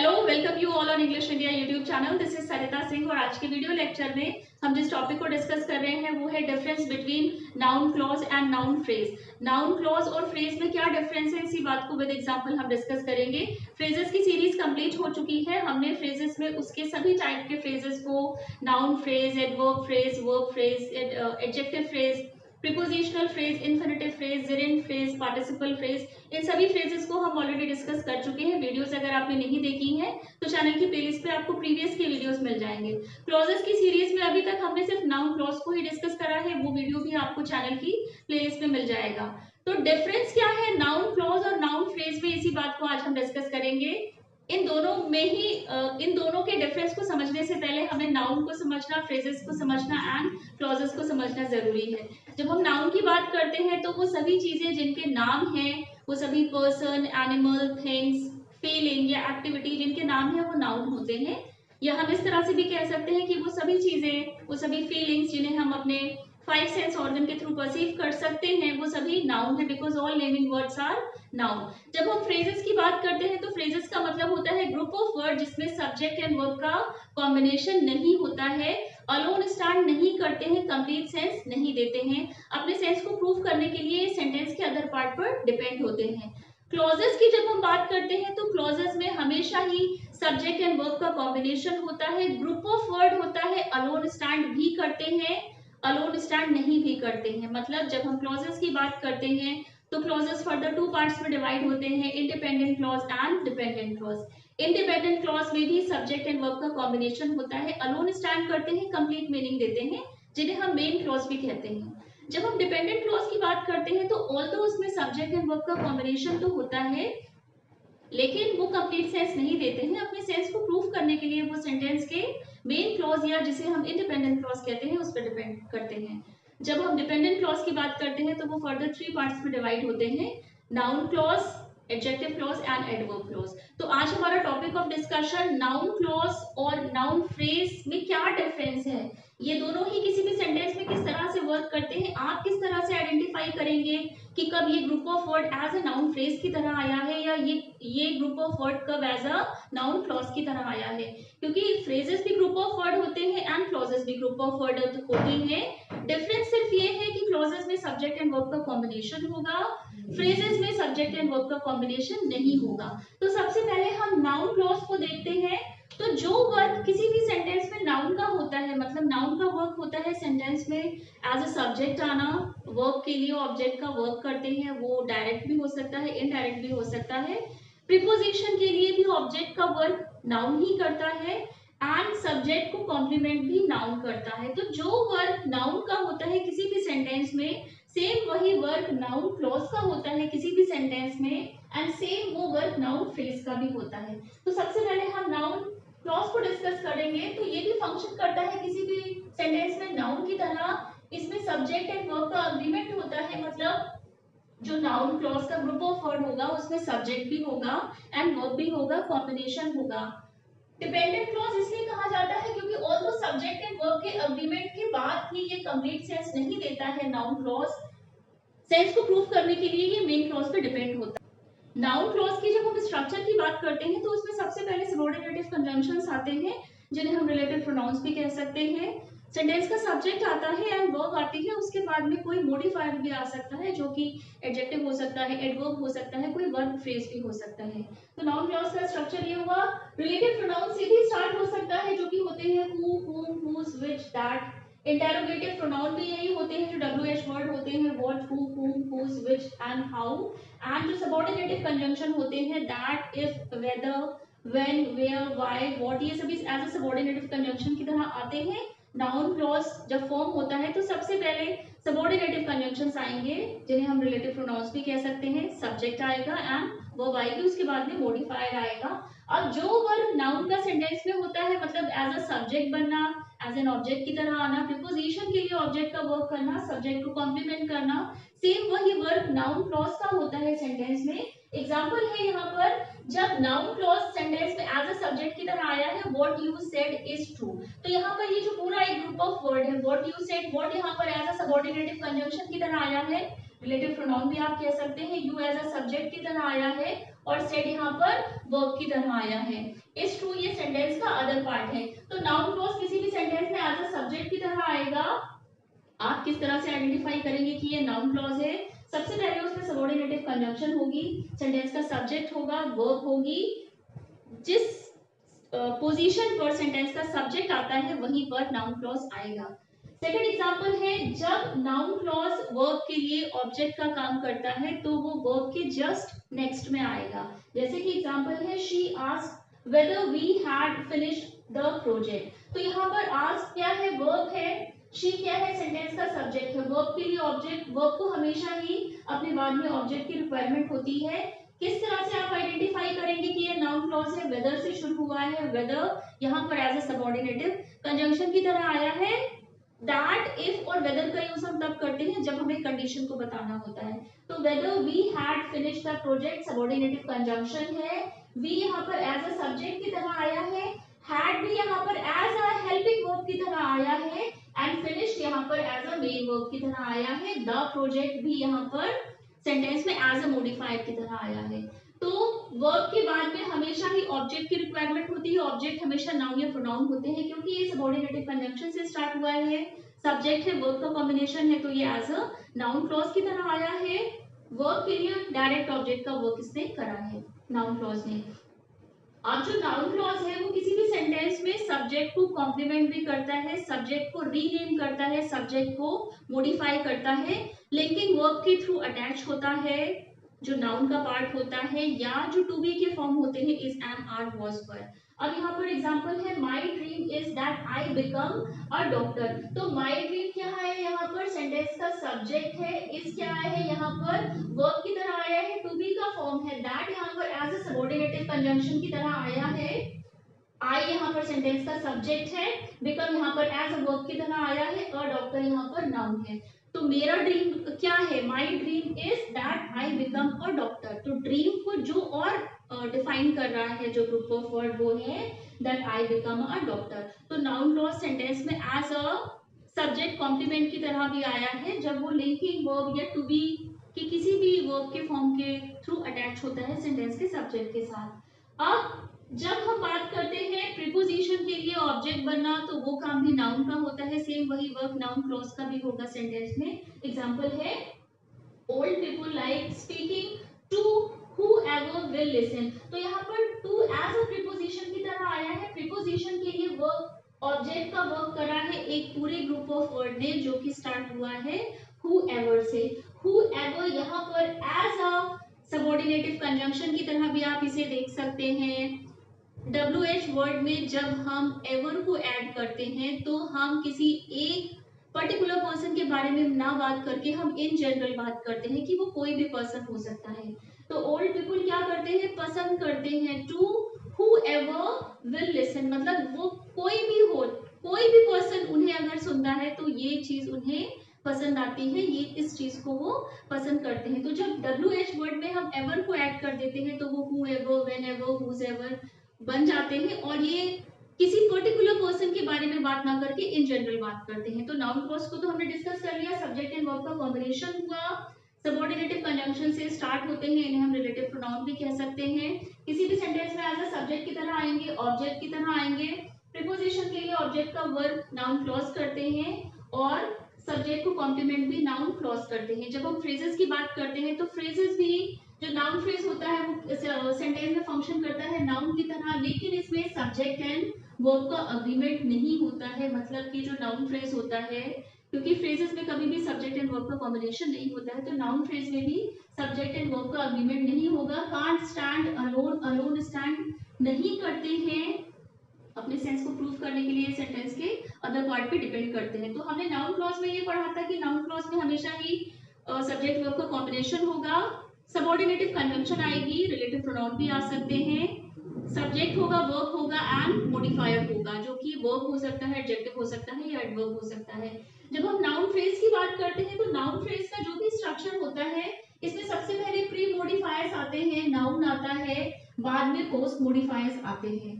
Hello, welcome you all on English India YouTube channel. This is सरिता सिंह और आज के video lecture में हम जिस टॉपिक को डिस्कस कर रहे हैं वो है difference between noun clause and noun phrase. Noun clause और फ्रेज में क्या डिफरेंस है, इसी बात को विद एग्जांपल हम डिस्कस करेंगे। फ्रेजेस की सीरीज कंप्लीट हो चुकी है। हमने फ्रेजेस में उसके सभी टाइप के फ्रेजेस को, noun phrase, adverb phrase, verb phrase, adjective phrase, prepositional phrase, infinitive phrase, Geraint phrase, participle phrase, इन सभी फ्रेजेस को हम ऑलरेडी डिस्कस कर चुके हैं। वीडियोस अगर आपने नहीं देखी हैं तो चैनल की प्लेलिस्ट पे आपको प्रीवियस के वीडियोस मिल जाएंगे। क्लॉजेस की सीरीज में अभी तक हमने सिर्फ नाउन क्लॉज को ही डिस्कस करा है, वो वीडियो भी आपको चैनल की प्लेलिस्ट में मिल जाएगा। तो डिफरेंस क्या है नाउन क्लॉज और नाउन फ्रेज में, इसी बात को आज हम डिस्कस करेंगे। इन दोनों में ही इन दोनों के डिफरेंस को समझने से पहले हमें नाउन को समझना, फ्रेजेस को समझना एंड क्लॉजेस को समझना जरूरी है। जब हम नाउन की बात करते हैं तो वो सभी चीजें जिनके नाम हैं, वो सभी पर्सन, एनिमल, थिंग्स, फीलिंग या एक्टिविटी जिनके नाम है वो नाउन होते हैं। या हम इस तरह से भी कह सकते हैं कि वो सभी चीजें, वो सभी फीलिंग्स जिन्हें हम अपने फाइव सेंस ऑर्गन के थ्रू परसीव कर सकते हैं, वो सभी नाउन है, because all naming words are noun. जब हम फ्रेजेस की बात करते हैं तो फ्रेजेस का मतलब होता है ग्रुप ऑफ वर्ड जिसमें सब्जेक्ट एंड वर्ब का कॉम्बिनेशन नहीं होता है, अलोन स्टैंड नहीं करते हैं, कंप्लीट सेंस नहीं देते हैं, अपने सेंस को प्रूव करने के लिए सेंटेंस के अदर पार्ट पर डिपेंड होते हैं। क्लॉजेस की जब हम बात करते हैं तो क्लॉजेस में हमेशा ही सब्जेक्ट एंड वर्ब का कॉम्बिनेशन होता है, ग्रुप ऑफ वर्ड होता है, अलोन स्टैंड भी करते हैं, अलोन स्टैंड नहीं भी करते हैं। मतलब जब हम क्लॉजेस की बात करते हैं तो क्लॉजेस फर्दर टू पार्ट्स में डिवाइड होते हैं, independent clause and dependent clause. Independent clause में भी सब्जेक्ट एंड वर्ब का कॉम्बिनेशन होता है, अलोन स्टैंड करते हैं, कंप्लीट मीनिंग देते हैं, जिन्हें हम मेन क्लॉज भी कहते हैं। जब हम डिपेंडेंट क्लॉज की बात करते हैं तो ऑल्दो उसमें सब्जेक्ट एंड वर्ब का कॉम्बिनेशन तो होता है, लेकिन वो कंप्लीट सेंस नहीं देते हैं। अपने सेंस को प्रूव करने के लिए वो सेंटेंस के मेन क्लॉज या जिसे हम इंडिपेंडेंट क्लॉज कहते हैं उस पर डिपेंड करते हैं। जब हम डिपेंडेंट क्लॉज की बात करते हैं तो वो फर्दर थ्री पार्ट्स में डिवाइड होते हैं, noun clause, adjective clause and adverb clause. तो आज हमारा topic of discussion noun clause और नाउन फ्रेज में क्या डिफरेंस है, ये दोनों ही किसी भी सेंटेंस में किस तरह से वर्क करते हैं, आप किस तरह से आइडेंटिफाई करेंगे कि कब ये group of word as a noun phrase की तरह आया है या ये ग्रुप ऑफ वर्ड कब एज अ नाउन क्लॉज की तरह आया है। क्योंकि फ्रेजेस भी ग्रुप ऑफ वर्ड होते हैं एंड क्लॉजेस भी ग्रुप ऑफ वर्ड होते हैं। डिफरेंस सिर्फ ये है कि क्लॉजेस में सब्जेक्ट एंड वर्ब का कॉम्बिनेशन होगा, फ्रेजेस में सब्जेक्ट एंड वर्ब का कॉम्बिनेशन नहीं होगा। तो सबसे पहले हम नाउन क्लॉज को देखते हैं। तो जो वर्क किसी भी सेंटेंस में नाउन का होता है, मतलब नाउन का वर्क होता है सेंटेंस में एज अ सब्जेक्ट आना, वर्ब के लिए ऑब्जेक्ट का वर्क करते हैं, वो डायरेक्ट भी हो सकता है, इनडायरेक्ट भी हो सकता है। प्रीपोजिशन के लिए भी ऑब्जेक्ट का वर्क नाउन ही करता है एंड सब्जेक्ट को कॉम्प्लीमेंट भी नाउन करता है। तो जो वर्क नाउन का होता है किसी भी सेंटेंस में, सेम वही वर्क नाउन क्लॉज का होता है किसी भी सेंटेंस में एंड सेम वो वर्क नाउन फ्रेज का भी होता है। तो सबसे पहले हम नाउन क्लॉज को डिस्कस करेंगे। तो ये भी फंक्शन करता है किसी भी सेंटेंस में नाउन की तरह, इसमें सब्जेक्ट एंड वर्ब का अग्रीमेंट होता है, मतलब जो नाउन क्लॉज का ग्रुप ऑफ वर्ड होगा उसमें सब्जेक्ट भी होगा एंड वर्ब भी होगा, कॉम्बिनेशन होगा। डिपेंडेंट क्लॉज इसलिए कहा जाता है क्योंकि ऑल्दो सब्जेक्ट एंड वर्ब के अग्रीमेंट के बाद भी ये कंप्लीट सेंस नहीं देता है, नाउन क्लॉज सेंस को प्रूव करने के लिए ये मेन क्लॉज पे डिपेंड होता है। नाउन क्लॉज की जब हम स्ट्रक्चर की बात करते हैं तो उसमें सबसे पहले सबऑर्डिनेटिव कंजंक्शंस आते हैं, जिन्हें हम रिलेटिव प्रोनाउंस भी कह सकते हैं। सेंटेंस का सब्जेक्ट आता है एंड वर्ब आती है, उसके बाद में कोई मॉडिफायर भी आ सकता है जो कि एडजेक्टिव हो सकता है, एडवर्ब हो सकता है, कोई वर्ब फ्रेज भी हो सकता है। तो नाउन क्लॉज का स्ट्रक्चर ये हुआ। रिलेटिव प्रोनाउंस से भी स्टार्ट हो सकता है जो कि होते हैं who, whom, whose, which, that। Interrogative pronoun भी यही होते हैं जो WH वर्ड होते हैं, what, who, whom, whose, which and how। And जो सबऑर्डिनेटिव कंजंक्शन होते हैं that, if, whether, when, where, why, what, ये सभी एज अ सबऑर्डिनेटिव कंजंक्शन की तरह आते हैं। नाउन क्लॉज जब फॉर्म होता है तो सबसे पहले सबऑर्डिनेटिव कंजंक्शंस आएंगे जिन्हें हम रिलेटिव प्रोनाउंस भी कह सकते हैं, सब्जेक्ट आएगा एंड वर्ब आएगी, उसके बाद में मॉडिफायर आएगा। अब जो वर्ब नाउन का सेंटेंस में होता है, मतलब एज अ सब्जेक्ट बनना, एज एन ऑब्जेक्ट की तरह आना, प्रीपोजिशन के लिए ऑब्जेक्ट का वर्क करना, सब्जेक्ट को कॉम्प्लीमेंट करना, सेम वही वर्क नाउन क्लॉज का होता है सेंटेंस में। एग्जांपल है यहाँ पर, जब नाउन क्लॉज सेंटेंस में एज अ सब्जेक्ट की तरह आया है, what you said is true. तो यहाँ पर ये जो पूरा एक ग्रुप ऑफ वर्ड है, व्हाट यू सेड, व्हाट यहाँ पर एज अ सबऑर्डिनेटिव कंजंक्शन की तरह आया है, रिलेटिव प्रोनाउन भी आप कह सकते हैं, यू एज अ सब्जेक्ट की तरह आया है, और सेड यहाँ पर वर्ब की तरह आया है। इज ट्रू ये सेंटेंस का अदर पार्ट है। तो नाउन क्लॉज किसी भी सेंटेंस में एज अ सब्जेक्ट की तरह आएगा। आप किस तरह से आइडेंटिफाई करेंगे कि ये नाउन क्लॉज है? सबसे पहले उसमें सबऑर्डिनेटिव कंजंक्शन होगी, सेंटेंस का सब्जेक्ट होगा, वर्ब होगी, जिस पोजीशन पर सेंटेंस का सब्जेक्ट आता है वहीं पर नाउन क्लॉज आएगा। सेकंड एग्जांपल है, जब नाउन क्लॉज वर्ब के लिए ऑब्जेक्ट का काम करता है तो वो वर्ब के जस्ट नेक्स्ट में आएगा। जैसे कि एग्जांपल है, she asked whether we had finished the project. तो यहाँ पर आस्क क्या है? वर्ब है, शी क्या है? सेंटेंस का सब्जेक्ट है। वर्ब के लिए ऑब्जेक्ट, वर्ब को हमेशा ही अपने बाद में ऑब्जेक्ट की रिक्वायरमेंट होती है। किस तरह से आप आइडेंटिफाई करेंगे कि ये नाउन क्लॉज है? वेदर से शुरू हुआ है, वेदर यहाँ पर एज अ सबऑर्डिनेटिव कंजंक्शन की तरह आया है। दैट, इफ और वेदर का यूज हम तब करते हैं जब हमें कंडीशन को बताना होता है। तो weather we had finished the project सबऑर्डिनेटिव conjunction है। वी यहाँ पर एज अ सब्जेक्ट की तरह आया है, हैड भी यहाँ पर एज अ हेल्पिंग वर्ब की तरह आया है, एंड फिनिश्ड यहाँ पर एज अ मेन वर्ब की तरह आया है। द प्रोजेक्ट भी यहाँ पर सेंटेंस में एज अ मॉडिफायर की तरह आया है। तो वर्ब के बाद में हमेशा ही ऑब्जेक्ट की रिक्वायरमेंट होती है। ऑब्जेक्ट हमेशा नाउन या प्रोनाउन होते हैं क्योंकि ये सबऑर्डिनेटिव कंजंक्शन से स्टार्ट हुआ है, सब्जेक्ट है, वर्ब का कॉम्बिनेशन है, तो ये एज अ नाउन क्लॉज की तरह आया है। वर्ब के लिए डायरेक्ट ऑब्जेक्ट का वर्क इसने करा है नाउन क्लॉज ने। अब जो नाउन क्लॉज है वो किसी भी सेंटेंस में सब्जेक्ट को कॉम्प्लीमेंट भी करता है, सब्जेक्ट को रीनेम करता है, सब्जेक्ट को मॉडिफाई करता है, लिंकिंग वर्ब के थ्रू अटैच होता है जो नाउन का पार्ट होता है, या जो टू बी के फॉर्म होते हैं इज, एम, आर, वाज, वर। अब यहाँ पर एग्जांपल है, my dream is that I become a doctor. तो माय ड्रीम क्या है? यहाँ पर सेंटेंस का सब्जेक्ट है, इज क्या है? यहाँ पर वर्ब की तरह आया है, टू बी का फॉर्म है, दैट यहाँ पर एज अ सबऑर्डिनेटिव कंजंक्शन की तरह आया है, आई यहाँ पर सेंटेंस का सब्जेक्ट है, बिकम यहाँ पर एज अ वर्ब की तरह आया है, और डॉक्टर यहाँ पर नाउन है। तो मेरा ड्रीम क्या है? My dream is that I become a doctor. तो ड्रीम को जो और डिफाइन कर रहा है जो ग्रुप ऑफ वर्ड वो है that I become a doctor. तो नाउन क्लॉज सेंटेंस में एज अ सब्जेक्ट कॉम्प्लीमेंट की तरह भी आया है जब वो लिंकिंग वर्ब या टू बी कि किसी भी वर्ब के फॉर्म के थ्रू अटैच होता है सेंटेंस के सब्जेक्ट के साथ। अब जब हम बात करते हैं प्रीपोजिशन के लिए ऑब्जेक्ट बनना, तो वो काम भी नाउन का होता है, सेम वही वर्क नाउन क्लॉज का भी होगा सेंटेंस में। एग्जांपल है, old people like speaking to whoever will listen। तो यहाँ पर टू एज अ प्रीपोजिशन की तरह आया है। प्रीपोजिशन के लिए वर्क ऑब्जेक्ट का वर्क करा है एक पूरे ग्रुप ऑफ वर्ड ने जो कि स्टार्ट हुआ है whoever से। whoever यहाँ पर एज अ सबऑर्डिनेटिव कंजंक्शन की तरह भी आप इसे देख सकते हैं। WH वर्ड में जब हम एवर को ऐड करते हैं तो हम किसी एक पर्टिकुलर पर्सन के बारे में ना बात करके हम इन जनरल बात करते हैं कि वो कोई भी पर्सन हो सकता है। तो ओल्ड पीपल क्या करते हैं? पसंद करते हैं टू whoever will listen, मतलब वो कोई भी हो, कोई भी पर्सन उन्हें अगर सुनता है तो ये चीज उन्हें पसंद आती है, ये इस चीज को वो पसंद करते हैं। तो जब WH वर्ड में हम एवर को ऐड कर देते हैं तो वो whoever, whenever, whosoever बन जाते हैं, और ये किसी पर्टिकुलर पर्सन के बारे में बात ना करके इन जनरल बात करते हैं। तो नाउन क्लॉज को तो हमने डिस्कस कर लिया, सब्जेक्ट एंड वर्ब का कॉम्बिनेशन हुआ, सबऑर्डिनेटिव कंजंक्शन से स्टार्ट होते हैं, इन्हें हम रिलेटिव प्रोनाउन भी कह सकते हैं। किसी भी सेंटेंस में एज अ सब्जेक्ट की तरह आएंगे, ऑब्जेक्ट की तरह आएंगे। प्रीपोजिशन के लिए ऑब्जेक्ट का वर्क नाउन क्लॉज करते हैं और सब्जेक्ट को कॉम्प्लीमेंट भी नाउन क्लॉज करते हैं। जब हम फ्रेजेस की बात करते हैं तो फ्रेजेस भी जो नाउन फ्रेज होता है वो सेंटेंस में फंक्शन करता है नाउन की तरह, लेकिन इसमें सब्जेक्ट एंड वर्ब का अग्रीमेंट नहीं होता है। मतलब कि जो नाउन फ्रेज होता है, क्योंकि फ्रेजेस में कभी भी सब्जेक्ट एंड वर्ब का कॉम्बिनेशन नहीं होता है, तो नाउन फ्रेज में भी सब्जेक्ट एंड वर्ब का अग्रीमेंट नहीं होगा। Can't stand alone, alone stand नहीं करते हैं, अपने सेंस को प्रूव करने के लिए सेंटेंस के अदर पार्ट पे डिपेंड करते हैं। तो हमने नाउन क्लॉज में ये पढ़ा था कि नाउन क्लॉज में हमेशा ही सब्जेक्ट वर्ब का कॉम्बिनेशन होगा, सबऑर्डिनेटिव कंजंक्शन आएगी, रिलेटिव प्रोनाउन भी आ सकते हैं, सब्जेक्ट होगा, वर्ब होगा एंड मॉडिफायर होगा, जो कि वर्ब हो सकता है, एडजेक्टिव हो सकता है या एडवर्ब हो सकता है। जब हम नाउन फ्रेज की बात करते हैं तो नाउन फ्रेज का जो भी स्ट्रक्चर होता है, इसमें सबसे पहले प्री मॉडिफायर्स आते हैं, नाउन आता है, बाद में पोस्ट मॉडिफायर्स आते हैं।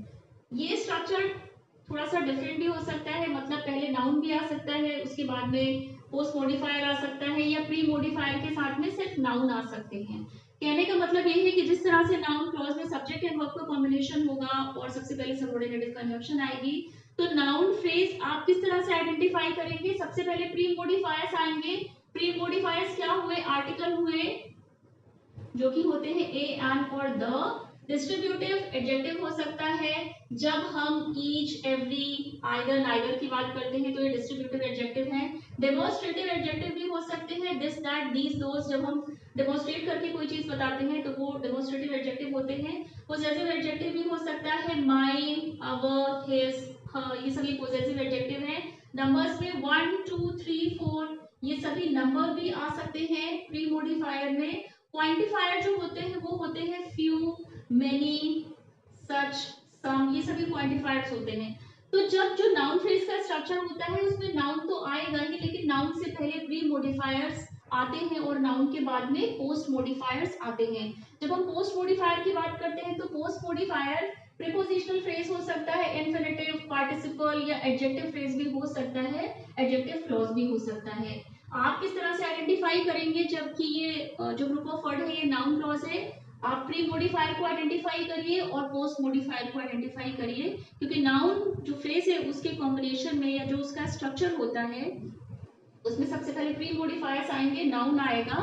ये स्ट्रक्चर थोड़ा सा डिफरेंट भी हो सकता है, मतलब पहले नाउन भी आ सकता है, उसके बाद में पोस्ट मॉडिफायर आ सकता है, या प्री मॉडिफायर के साथ में सिर्फ नाउन आ सकते हैं। कहने का मतलब ये है कि जिस तरह से नाउन क्लॉज में सब्जेक्ट एंड वर्ब का कॉम्बिनेशन होगा और सबसे पहले सबऑर्डिनेट कंजंक्शन आएगी, तो नाउन फ्रेज आप किस तरह से आइडेंटिफाई करेंगे? सबसे पहले प्री मॉडिफायर्स आएंगे। प्री मॉडिफायर्स क्या हुए? आर्टिकल हुए जो कि होते हैं ए, एन और द। डिस्ट्रीब्यूटिव एडजेक्टिव हो सकता है जब हम ईच, एवरी, आइदर, नाइदर की बात करते हैं तो ये डिस्ट्रीब्यूटिव एडजेक्टिव है। डेमोन्स्ट्रेटिव एडजेक्टिव भी हो सकते हैं, दिस, दैट, दीज, दोस, जब हम डेमोन्स्ट्रेट करके कोई चीज बताते हैं तो वो डेमोन्स्ट्रेटिव एडजेक्टिव होते हैं। पॉसेसिव एडजेक्टिव भी हो सकता है, माइन, अवर, हिज, हर, ये सभी पॉसेसिव एडजेक्टिव हैं। नंबर्स में 1, 2, 3, 4 ये सभी नंबर भी आ सकते हैं प्री मॉडिफायर में। क्वांटिफायर जो होते हैं वो होते हैं फ्यू, मेनी, सच, सम, ये सभी क्वांटिफायर्स होते हैं। तो जब जो नाउन फ्रेज का स्ट्रक्चर होता है उसमें नाउन तो आएगा ही, लेकिन नाउन से पहले प्री मॉडिफायर्स आते हैं और नाउन के बाद में पोस्ट मॉडिफायर्स आते हैं। जब हम पोस्ट मॉडिफायर की बात करते हैं तो पोस्ट मॉडिफायर प्रीपोजिशनल फ्रेज हो सकता है, इन्फिनेटिव, पार्टिसिपल या एडजेक्टिव फ्रेज भी हो सकता है, एडजेक्टिव क्लॉज भी हो सकता है। आप किस तरह से आइडेंटिफाई करेंगे जबकि ये जो ग्रुप ऑफ वर्ड है ये नाउन क्लॉज है? आप प्री मॉडिफायर को आइडेंटिफाई करिए और पोस्ट मॉडिफायर को आइडेंटिफाई करिए, क्योंकि नाउन जो फ्रेज है उसके कॉम्बिनेशन में या जो उसका स्ट्रक्चर होता है उसमें सबसे पहले प्री मॉडिफायर्स आएंगे, नाउन आएगा।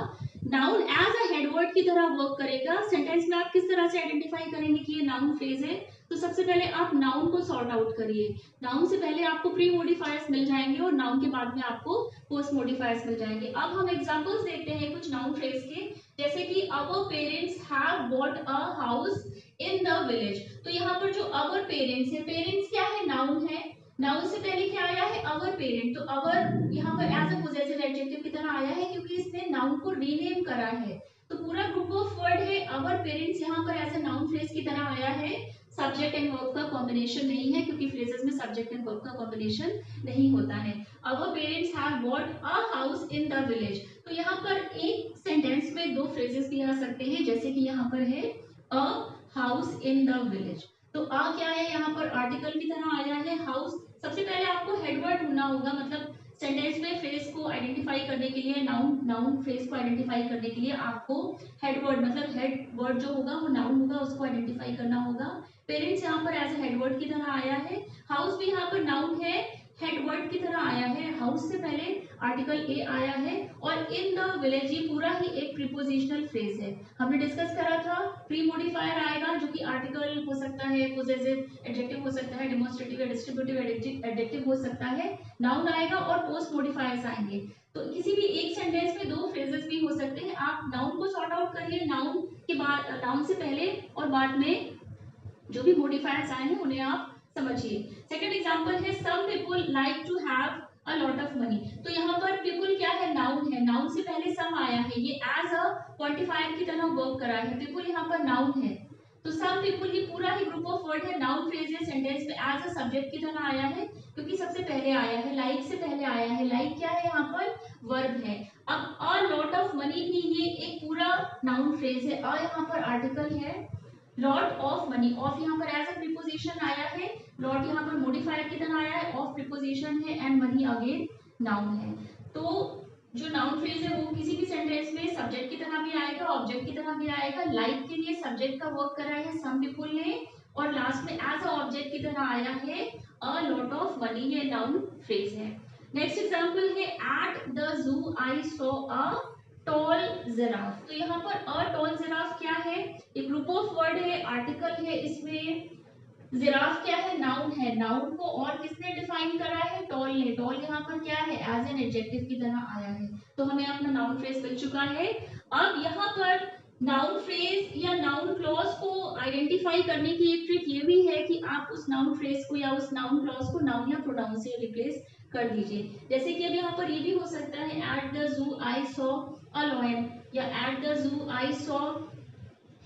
नाउन एज अ हेडवर्ड की तरह वर्क करेगा। सेंटेंस में आप किस तरह से आइडेंटिफाई करेंगे कि ये नाउन फ्रेज है? तो सबसे पहले आप नाउन को सॉर्ट आउट करिए। नाउन से पहले आपको प्री मॉडिफायर्स मिल जाएंगे और नाउन के बाद में आपको पोस्ट मॉडिफायर्स मिल जाएंगे। अब हम एग्जांपल्स देखते हैं कुछ नाउन फ्रेज के, जैसे कि our parents have bought a house in the village. तो यहाँ पर जो आवर पेरेंट्स है, पेरेंट्स क्या है? नाउन है। नाउन से पहले क्या आया है? अवर पेरेंट। तो अवर यहाँ पर एज अ पॉसेसिव एडजेक्टिव की तरह आया है क्योंकि इसने नाउन को रीनेम करा है। तो पूरा ग्रुप ऑफ वर्ड है अवर पेरेंट्स, यहाँ पर एज अ नाउन फ्रेज की तरह आया है। सब्जेक्ट एंड वर्ब का कॉम्बिनेशन नहीं है क्योंकि फ्रेजेस में सब्जेक्ट एंड वर्ब का कॉम्बिनेशन नहीं होता है। अवर parents have bought a house in the village. तो यहाँ पर एक सेंटेंस में दो फ्रेजेस भी आ सकते हैं, जैसे कि यहाँ पर है अ हाउस इन द विलेज। तो आ क्या है? यहाँ पर आर्टिकल की तरह आया है हाउस। सबसे पहले आपको हेडवर्ड ढूंढना होगा, मतलब सेंटेंस में फ्रेज को आइडेंटिफाई करने के लिए, नाउन फ्रेज को आइडेंटिफाई करने के लिए आपको हेडवर्ड, मतलब हेड वर्ड जो होगा वो नाउन होगा, उसको आइडेंटिफाई करना होगा। पेरेंट्स यहाँ पर एज ए हेडवर्ड की तरह आया है। हाउस भी यहाँ पर नाउन है, हेडवर्ड की तरह आया है। हाउस से पहले आर्टिकल ए आया है और इन द विलेज ये पूरा ही एक प्रीपोजिशनल फ्रेज है। हमने डिस्कस करा था प्री मॉडिफायर आएगा जो कि आर्टिकल हो सकता है, पॉसेसिव एडजेक्टिव हो सकता है, डेमोन्स्ट्रेटिव या डिस्ट्रीब्यूटिव एडजेक्टिव हो सकता है, नाउन आएगा और पोस्ट मॉडिफायर्स आएंगे। तो किसी भी एक सेंटेंस में दो फ्रेजेस भी हो सकते हैं। आप नाउन को सॉर्ट आउट करिए, नाउन के बाद, नाउन से पहले और बाद में जो भी मॉडिफायर्स आए हैं उन्हें आप समझिए। सेकंड एग्जांपल है some people like to have a lot of money. तो यहाँ पर पीपल क्या है? नाउन है। नाउन से पहले सम आया है, ये एज अ क्वांटिफायर की तरह वर्क करा है। पीपल यहाँ पर नाउन है, तो सम पीपल ये पूरा ही ग्रुप ऑफ वर्ड है, नाउन फ्रेज है, सेंटेंस में एज अ सब्जेक्ट की तरह आया है क्योंकि सबसे पहले आया है, लाइक से पहले आया है। लाइक क्या है? यहाँ पर वर्ब है। अब अ लॉट ऑफ मनी भी ये एक पूरा नाउन फ्रेज है। अ यहाँ पर आर्टिकल है, लॉट ऑफ मनी, ऑफ यहाँ पर एज अ प्रीपोजिशन आया है, लॉट यहाँ पर मॉडिफायर की तरह आया है, ऑफ प्रीपोजिशन है एंड मनी अगेन नाउन है। तो जो नाउन फ्रेज है वो किसी भी सेंटेंस में सब्जेक्ट की तरह भी आएगा, ऑब्जेक्ट की तरह भी आएगा। लाइक के लिए सब्जेक्ट का वर्क करा है सम पीपल ने और लास्ट में एज अ ऑब्जेक्ट की तरह आया है अ लॉट ऑफ मनी, ये नाउन फ्रेज है। नेक्स्ट एग्जांपल है at the zoo I saw a tall giraffe. तो यहाँ पर अ टॉल जिराफ क्या है? एक ग्रुप ऑफ वर्ड है, आर्टिकल है इसमें। जिराफ क्या है? नाउन है। नाउन को और किसने डिफाइन करा है? टॉल ने। टॉल यहाँ पर क्या है? एज एन एडजेक्टिव की तरह आया है। तो हमें अपना नाउन फ्रेज मिल चुका है। अब यहाँ पर नाउन फ्रेज या नाउन क्लॉज को आइडेंटिफाई करने की एक ट्रिक ये भी है कि आप उस नाउन फ्रेज को या उस नाउन क्लॉज को नाउन या प्रोनाउन से रिप्लेस कर दीजिए। जैसे कि अब यहाँ पर ये भी हो सकता है at the zoo I saw a lion, या at the zoo I saw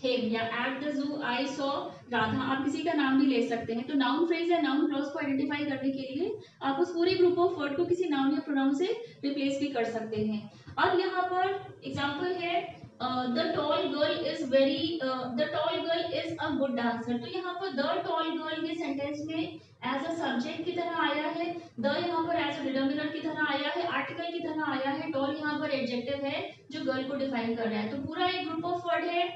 him, या at the zoo I saw Radha. आप किसी का नाम भी ले सकते हैं। तो नाउन फ्रेज या नाउन क्लॉज को आइडेंटिफाई करने के लिए आप उस पूरे ग्रुप ऑफ वर्ड को किसी नाउन या प्रोनाउन से रिप्लेस भी कर सकते हैं। अब यहाँ पर एग्जांपल है the tall girl is very the tall girl is a good dancer. तो यहाँ पर द टॉल गर्ल ये सेंटेंस में एज अ सब्जेक्ट की तरह आया है, द यहाँ पर एज अ डिटर्मिनर की तरह आया है, आर्टिकल की तरह आया है, टॉल यहाँ पर एडजेक्टिव है जो गर्ल को डिफाइन कर रहा है। तो पूरा एक ग्रुप ऑफ वर्ड है,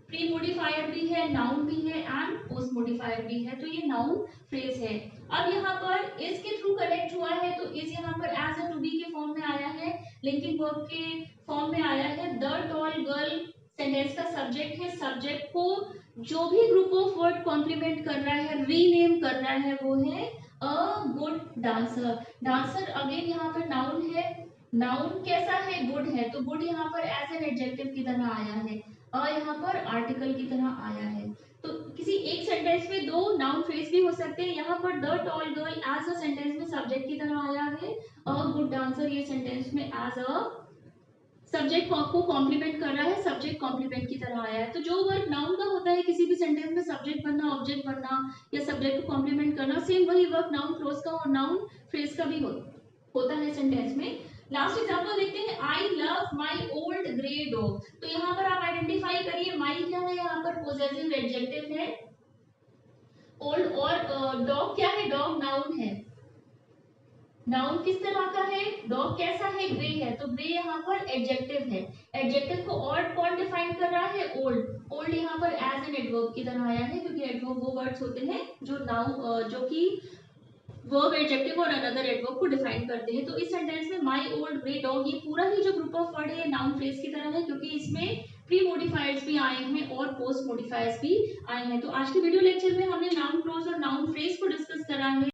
प्री मोडिफायर भी है, नाउन भी है एंड पोस्ट मोडिफायर भी है। तो ये नाउन फ्रेज है। अब यहाँ पर इस के थ्रू कनेक्ट हुआ है, तो इस यहाँ पर एज अ टू बी के फॉर्म में आया है, लिंकिंग वर्ब के फॉर्म में आया है। द टॉल गर्ल सेंटेंस का सब्जेक्ट है, सब्जेक्ट को जो भी ग्रुप ऑफ वर्ड कॉम्प्लीमेंट कर रहा है, रीनेम कर रहा है, वो है a good dancer. Dancer again यहाँ पर नाउन है, नाउन कैसा है, गुड है, तो गुड यहाँ पर एज एन एडजेक्टिव की तरह आया है, यहाँ पर आर्टिकल की तरह आया है। तो किसी एक सेंटेंस में दो नाउन फ्रेज भी हो सकते हैं। यहाँ पर the tall girl as a sentence में सब्जेक्ट की तरह आया है, अ गुड डांसर ये सेंटेंस में एज अ सब्जेक्ट को कॉम्प्लीमेंट कर रहा है, सब्जेक्ट कॉम्प्लीमेंट की तरह आया है। तो जो वर्क नाउन का होता है किसी भी सेंटेंस में सब्जेक्ट बनना, ऑब्जेक्ट बनना या सब्जेक्ट को कॉम्प्लीमेंट करना, सेम वही वर्क नाउन क्लोज का और नाउन फ्रेज का भी होता है सेंटेंस में। लास्ट एग्जांपल देखते हैं, I love my old grey dog. तो यहाँ पर आप आइडेंटिफाई करिए माई क्या है, यहाँ पर पोजेसिव एडजेक्टिव है, ओल्ड और डॉग क्या है, डॉग नाउन है। नाउन किस तरह का है, डॉग कैसा है, ग्रे है, तो ग्रे यहाँ पर एडजेक्टिव है। एडजेक्टिव को और कौन डिफाइन कर रहा है, ओल्ड। ओल्ड यहाँ पर एज एन एडवर्ब की तरह आया है, क्योंकि एडवर्ब वो वर्ड्स होते हैं जो नाउन जो कि वर्ब एडजेक्टिव और अनदर एडवर्ब को डिफाइन करते हैं। तो इस सेंटेंस में माय ओल्ड ग्रे डॉग, ये पूरा ही जो ग्रुप ऑफ वर्ड है ये नाउन फ्रेज की तरह है, क्योंकि इसमें प्री मोडिफायर्स भी आए हैं और पोस्ट मोडिफायर्स भी आए हैं। तो आज के वीडियो लेक्चर में हमने नाउन क्लॉज और नाउन फ्रेज को डिस्कस करा है।